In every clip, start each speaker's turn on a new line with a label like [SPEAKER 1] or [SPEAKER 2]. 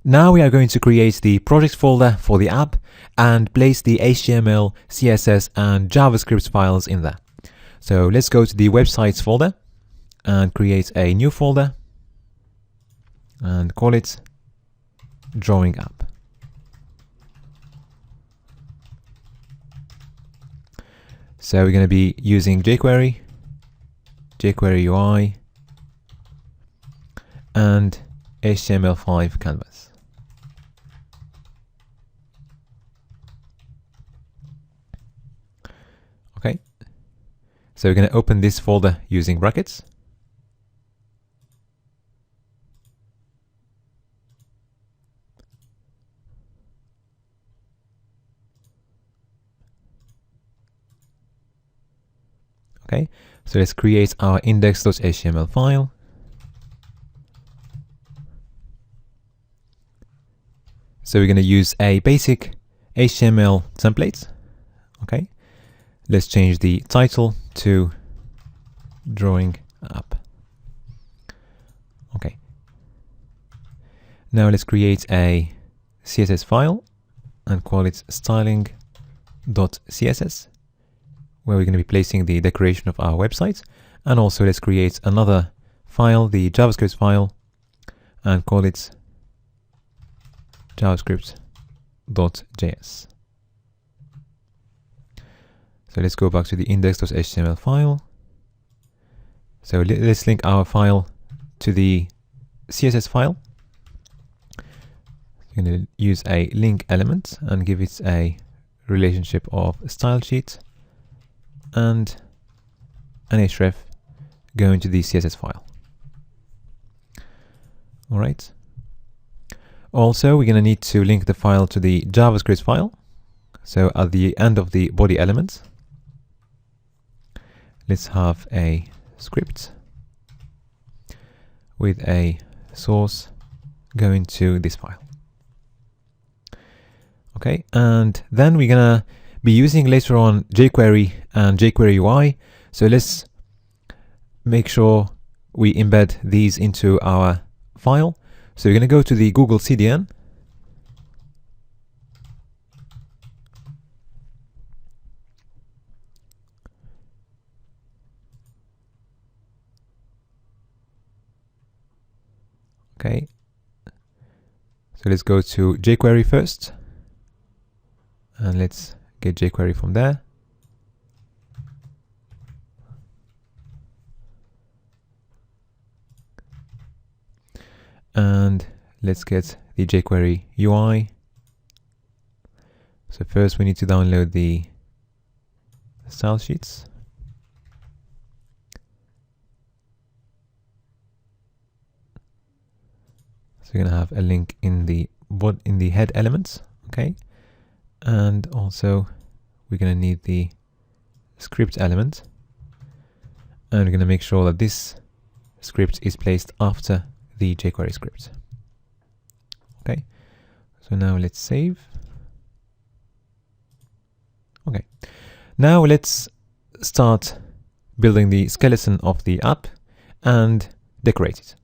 [SPEAKER 1] Now we are going to create the project folder for the app and place the HTML, CSS, and JavaScript files in there. So let's go to the websites folder and create a new folder and call it Drawing App. So we're going to be using jQuery, jQuery UI, and HTML5 canvas. Okay, so we're going to open this folder using brackets. Okay, so let's create our index.html file. So we're going to use a basic HTML template. Okay, let's change the title to Drawing App. Okay, now let's create a CSS file and call it styling.css, where we're going to be placing the decoration of our website. And also let's create another file, the JavaScript file, and call it javascript.js. So let's go back to the index.html file. So let's link our file to the CSS file. I'm going to use a link element and give it a relationship of style sheet and an href going to the CSS file. All right. Also, we're going to need to link the file to the JavaScript file. So at the end of the body element, let's have a script with a source going to this file. Okay, and then we're going to be using later on jQuery and jQuery UI. So let's make sure we embed these into our file. So we're going to go to the Google CDN. Okay, so let's go to jQuery first, and let's get jQuery from there. And let's get the jQuery UI. So first we need to download the style sheets. So we're gonna have a link in the head elements, okay? And also we're gonna need the script element, and we're gonna make sure that this script is placed after the jQuery script. Okay, so now let's save. Okay, now let's start building the skeleton of the app and decorate it.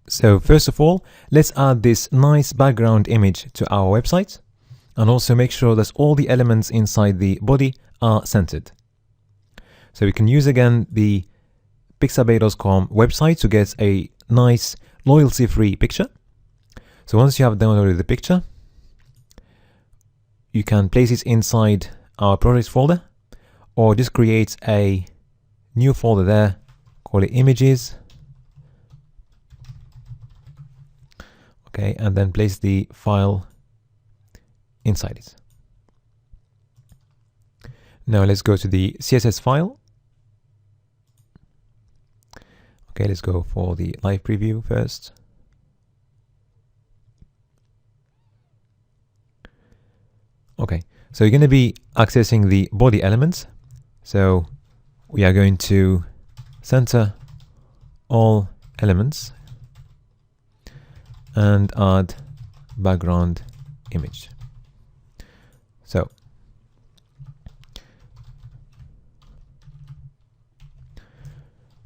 [SPEAKER 1] So first of all, let's add this nice background image to our website, and also make sure that all the elements inside the body are centered. So we can use again the pixabay.com website to get a nice loyalty-free picture. So once you have downloaded the picture, you can place it inside our project folder, or just create a new folder there, call it images. Okay, and then place the file inside it. Now let's go to the CSS file. Okay, let's go for the live preview first. Okay, so you're going to be accessing the body elements. So we are going to center all elements and add background image. So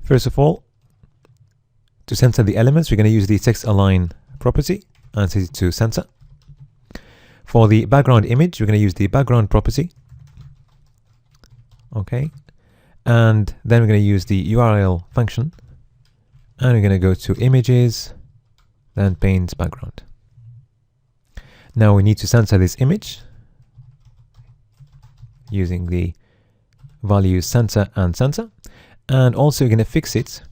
[SPEAKER 1] First of all, to center the elements, we're going to use the text align property and set it to center. For the background image, we're going to use the background property. Okay. And then we're going to use the URL function. And we're going to go to images, then paint background. Now we need to center this image using the values center and center. And also we're going to fix it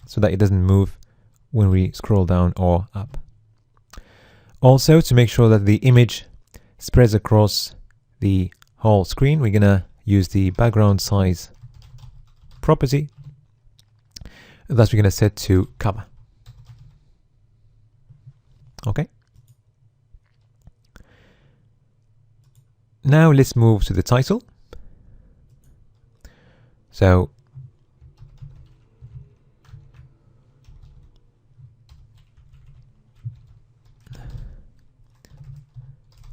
[SPEAKER 1] so that it doesn't move when we scroll down or up. Also, to make sure that the image spreads across the whole screen, we're going to use the background size property that we're going to set to cover. Okay. Now let's move to the title. So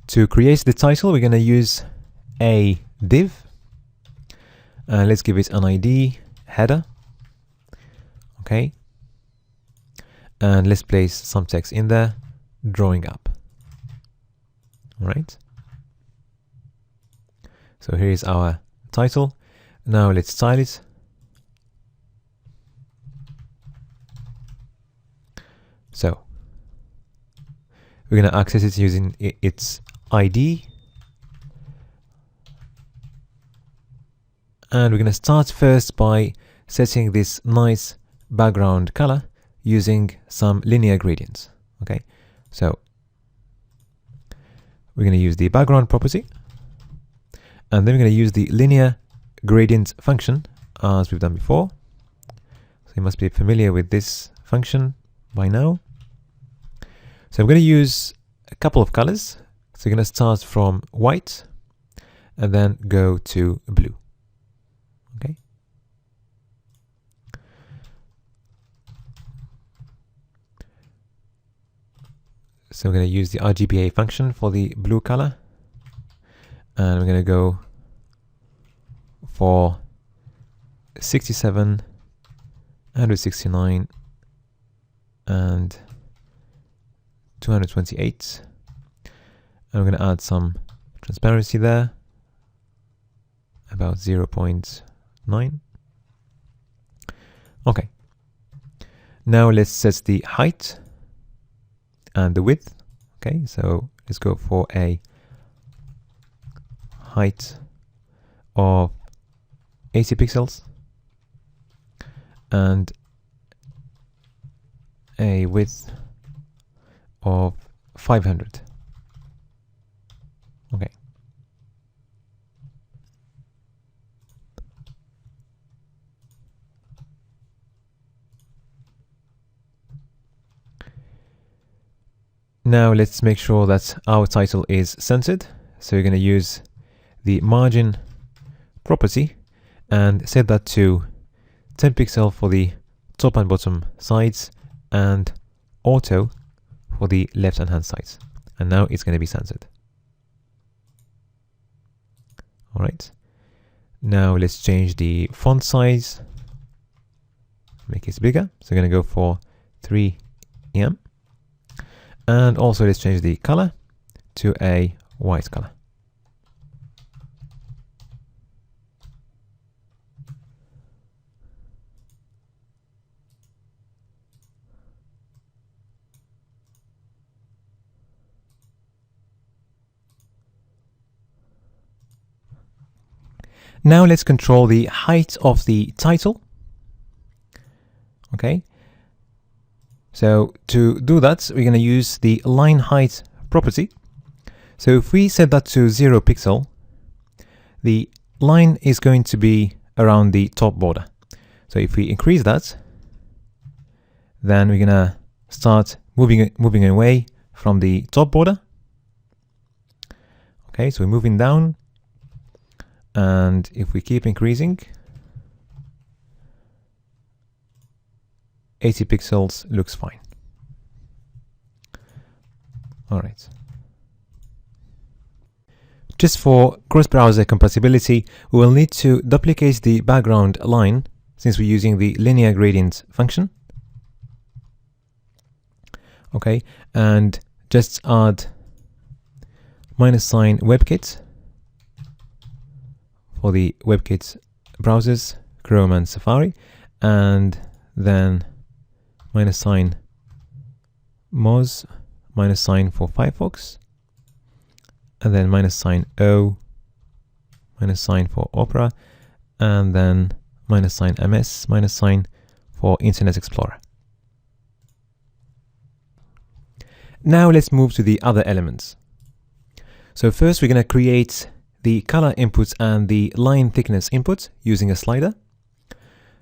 [SPEAKER 1] to create the title, we're going to use a div. Let's give it an ID header. Okay. And let's place some text in there, drawing up. All right. So here is our title. Now let's style it. So we're going to access it using its ID. And we're going to start first by setting this nice background color using some linear gradients. Okay, so we're going to use the background property, and then we're going to use the linear gradient function as we've done before. So you must be familiar with this function by now. So I'm going to use a couple of colors. So we're going to start from white and then go to blue. Okay. So we're going to use the RGBA function for the blue color, and we're going to go for 67, 169, and 228. And we're going to add some transparency there, about 0.9. Okay. Now let's set the height and the width. Okay, so let's go for a height of 80 pixels and a width of 500. Okay. Now let's make sure that our title is centered. So we're going to use the margin property and set that to 10 pixels for the top and bottom sides and auto for the left and hand sides. And now it's going to be centered. All right. Now let's change the font size, make it bigger. So we're going to go for 3 EM. And also let's change the color to a white color. Now let's control the height of the title. Okay. So to do that, we're going to use the line height property. So if we set that to 0 pixel, the line is going to be around the top border. So if we increase that, then we're going to start moving away from the top border. Okay, so we're moving down. And if we keep increasing, 80 pixels looks fine. All right. Just for cross-browser compatibility, we will need to duplicate the background line since we're using the linear gradient function. Okay, and just add -sign WebKit for the WebKit browsers, Chrome and Safari, and then -sign Moz, -sign for Firefox, and then -sign O, -sign for Opera, and then -sign MS, -sign for Internet Explorer. Now let's move to the other elements. So first we're going to create the color inputs and the line thickness input using a slider.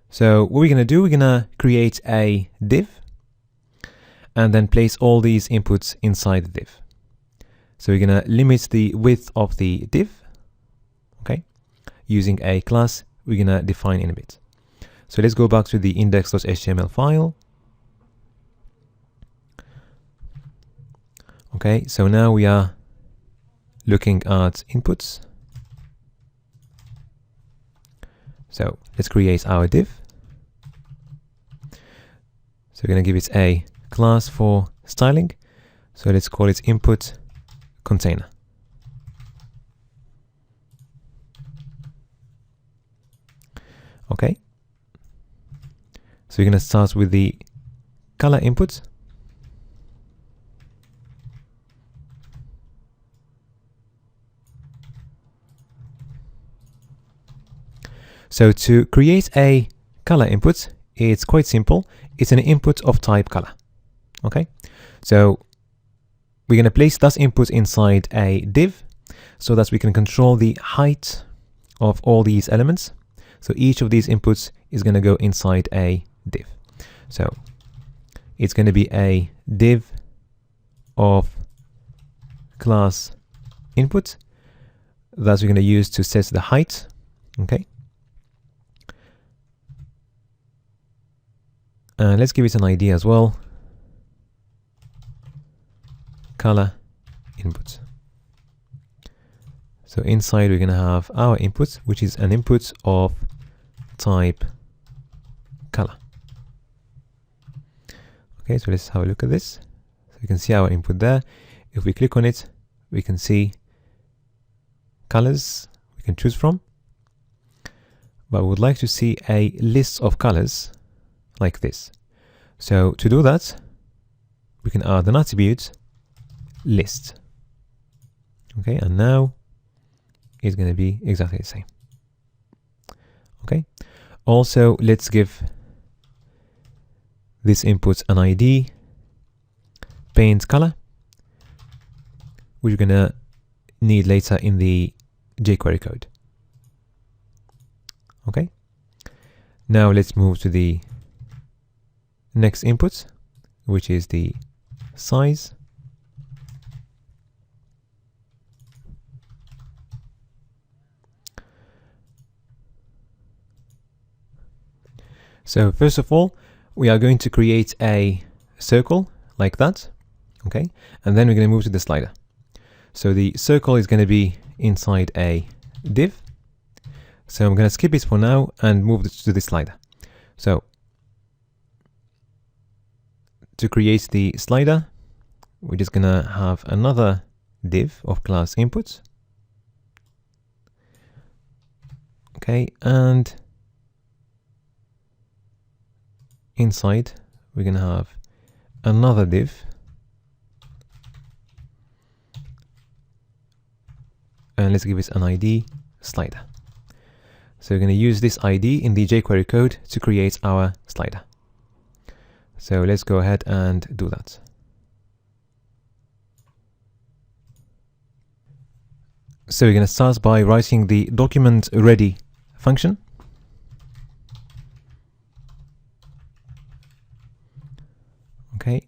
[SPEAKER 1] So what we're going to do, we're going to create a div and then place all these inputs inside the div. So we're going to limit the width of the div, okay, using a class we're going to define in a bit. So let's go back to the index.html file. Okay, so now we are looking at inputs. So let's create our div. So we're going to give it a class for styling. So let's call it input container. Okay. So we're going to start with the color input. So to create a color input, it's quite simple. It's an input of type color. Okay, so we're going to place that input inside a div so that we can control the height of all these elements. So each of these inputs is going to go inside a div. So it's going to be a div of class input that we're going to use to set the height. Okay. And let's give it an ID as well. Color input. So inside we're going to have our input, which is an input of type color. Okay, so let's have a look at this. So you can see our input there. If we click on it, we can see colors we can choose from. But we would like to see a list of colors like this. So to do that, we can add an attribute list. Okay, and now it's going to be exactly the same. Okay, also let's give this input an ID, paint color, which we're going to need later in the jQuery code. Okay, now let's move to the next input, which is the size. So first of all, we are going to create a circle like that, okay, and then we're going to move to the slider. So the circle is going to be inside a div. So I'm going to skip it for now and move it to the slider. So to create the slider, we're just going to have another div of class inputs. Okay, and inside we're going to have another div, and let's give it an ID slider. So we're going to use this ID in the jQuery code to create our slider. So let's go ahead and do that. So we're going to start by writing the document ready function. Okay.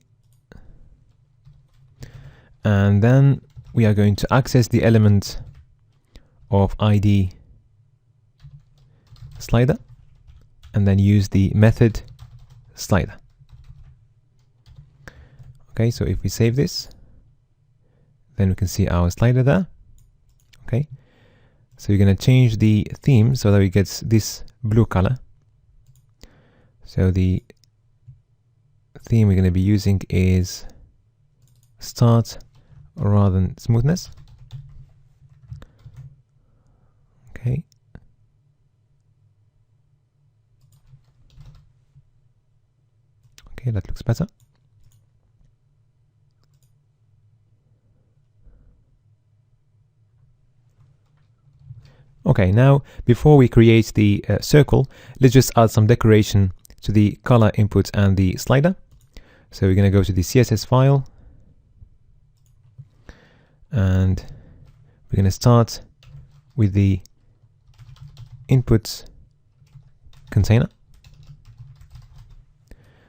[SPEAKER 1] And then we are going to access the element of ID slider and then use the method slider. Okay, so if we save this, then we can see our slider there. Okay, so you're going to change the theme so that we get this blue color. So the theme we're going to be using is start rather than smoothness. Okay. Okay, that looks better. Okay, now before we create the circle, let's just add some decoration to the color input and the slider. So we're going to go to the CSS file, and we're going to start with the input container.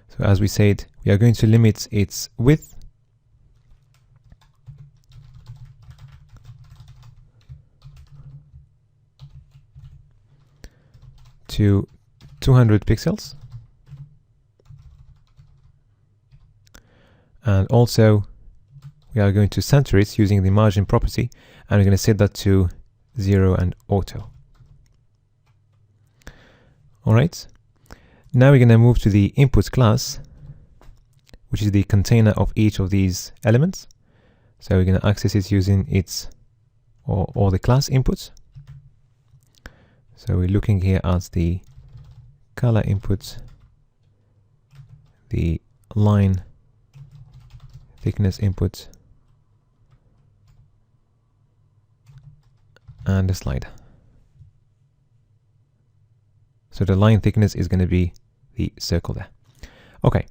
[SPEAKER 1] So as we said, we are going to limit its width to 200 pixels. And also we are going to center it using the margin property, and we're going to set that to 0 and auto. Alright, now we're going to move to the input class, which is the container of each of these elements. So we're going to access it using its or the class inputs. So we're looking here at the color inputs, the line thickness inputs, and the slider. So the line thickness is going to be the circle there. Okay.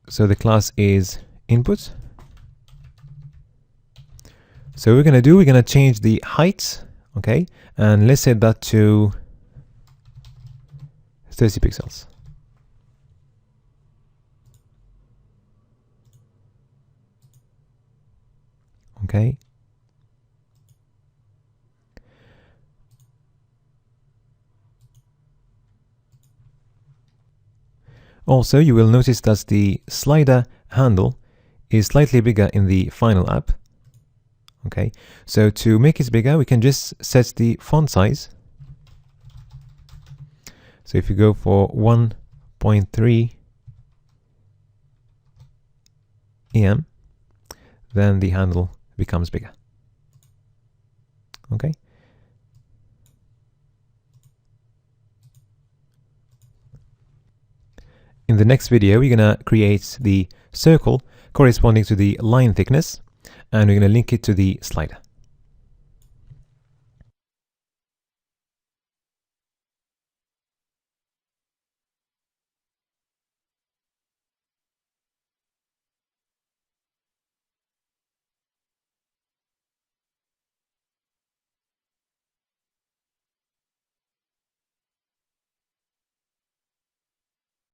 [SPEAKER 1] So the class is input. So we're going to change the height, okay, and let's set that to 30 pixels. Okay. Also, you will notice that the slider handle is slightly bigger in the final app. Okay, so to make it bigger, we can just set the font size. So if you go for 1.3 EM, then the handle becomes bigger. Okay. In the next video, we're going to create the circle corresponding to the line thickness, and we're going to link it to the slider.